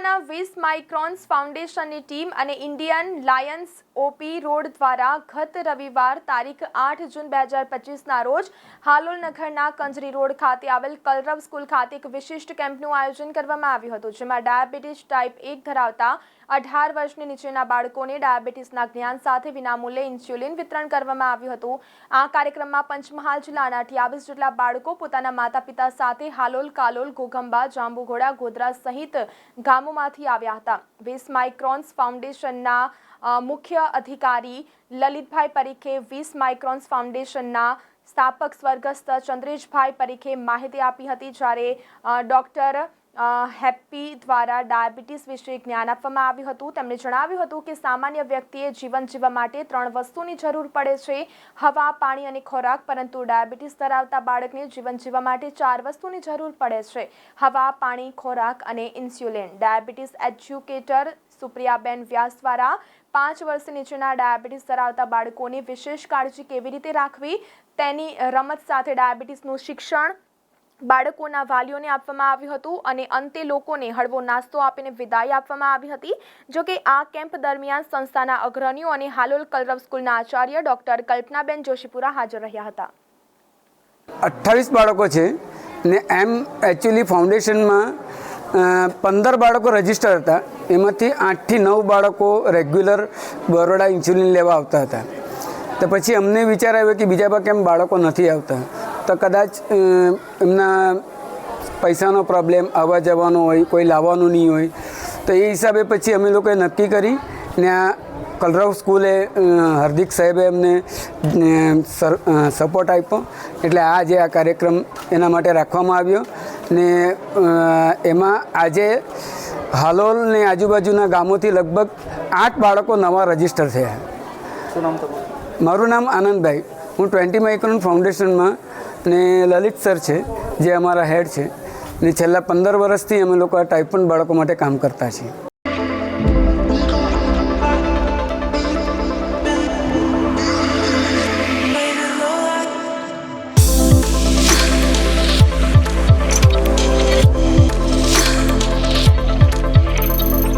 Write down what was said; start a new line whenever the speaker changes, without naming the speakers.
વડોદરાના 20 માઇક્રોન્સ ફાઉન્ડેશનની ટીમ અને Indian Lions OP road દ્વારા ગત રવિવાર તારીખ 8 જૂન 2025ના રોજ હાલોલ નગરના કંજરી રોડ ખાતે આવેલ કલરવ સ્કૂલ ખાતે એક વિશિષ્ટ કેમ્પનું આયોજન કરવામાં આવ્યું હતું, જેમાં ડાયાબિટીસ ટાઈપ 1 ધરાવતા 18 વર્ષની નીચેના બાળકોને ડાયાબિટીસના જ્ઞાન સાથે વિનામૂલ્યે ઇન્સ્યુલિન વિતરણ કરવામાં આવ્યું હતું। આ કાર્યક્રમમાં પંચમહાલ જિલ્લાના 28 જેટલા બાળકો પોતાના માતા પિતા સાથે હાલોલ, કાલોલ, ઘોઘંબા, જાંબુઘોડા, ગોધરા સહિત ગામોમાંથી આવ્યા હતા। 20 માઇક્રોન્સ ફાઉન્ડેશનના મુખ્ય અધિકારી લલિતભાઈ પરીખે 20 માઇક્રોન્સ ફાઉન્ડેશનના સ્થાપક સ્વર્ગસ્થ ચંદ્રેશભાઈ પરીખે માહિતી આપી હતી, જ્યારે ડોક્ટર હેપ્પી દ્વારા ડાયાબિટીસ વિશે જ્ઞાન આપવામાં આવ્યું હતું। તેમણે જણાવ્યું હતું કે સામાન્ય વ્યક્તિએ જીવન જીવવા માટે 3 વસ્તુની જરૂર પડે છે, હવા, પાણી અને ખોરાક, પરંતુ ડાયાબિટીસ ધરાવતા બાળકને જીવન જીવવા માટે 4 વસ્તુની જરૂર પડે છે, હવા, પાણી, ખોરાક અને ઇન્સ્યુલિન। ડાયાબિટીસ એજ્યુકેટર સુપ્રિયાબેન વ્યાસ દ્વારા 5 વર્ષથી નીચેના ડાયાબિટીસ ધરાવતા બાળકોની વિશેષ કાળજી કેવી રીતે રાખવી તેની રમત સાથે ડાયાબિટીસનું શિક્ષણ બાળકોના વાલીઓને આપવામાં આવ્યું હતું અને અંતે લોકોને હળવો નાસ્તો આપીને વિદાય આપવામાં આવી હતી। જો કે આ કેમ્પ દરમિયાન સંસ્થાના અગ્રણીઓ અને હાલોલ કલરવ સ્કૂલના આચાર્ય ડોક્ટર કલ્પનાબેન જોશીપુરા હાજર રહ્યા હતા।
28 બાળકો છે ને એમ એકચ્યુઅલી ફાઉન્ડેશનમાં 15 બાળકો રજિસ્ટર હતા, એમાંથી 8 થી 9 બાળકો રેગ્યુલર બરોડા ઇન્સ્યુલિન લેવા આવતા હતા। તો પછી અમને વિચાર આવ્યો કે બીજા કેમ બાળકો નથી આવતા, તો કદાચ એમના પૈસાનો પ્રોબ્લેમ, આવવા જવાનો હોય, કોઈ લાવવાનું નહીં હોય, તો એ હિસાબે પછી અમે લોકોએ નક્કી કરી ને આ કલરવ સ્કૂલે હાર્દિક સાહેબે અમને સપોર્ટ આપ્યો, એટલે આજે આ કાર્યક્રમ એના માટે રાખવામાં આવ્યો ને એમાં આજે હાલોલ ને આજુબાજુના ગામોથી લગભગ 8 બાળકો નવા રજીસ્ટર થયા।
શું નામ તમારું?
મારું નામ આનંદભાઈ, હું 20 માઇક્રોન ફાઉન્ડેશનમાં ને લલિત સર છે જે અમારા હેડ છે ને છેલ્લા 15 વર્ષથી અમે લોકો આ ટાઈપ 1 બાળકો માટે કામ કરતા છીએ।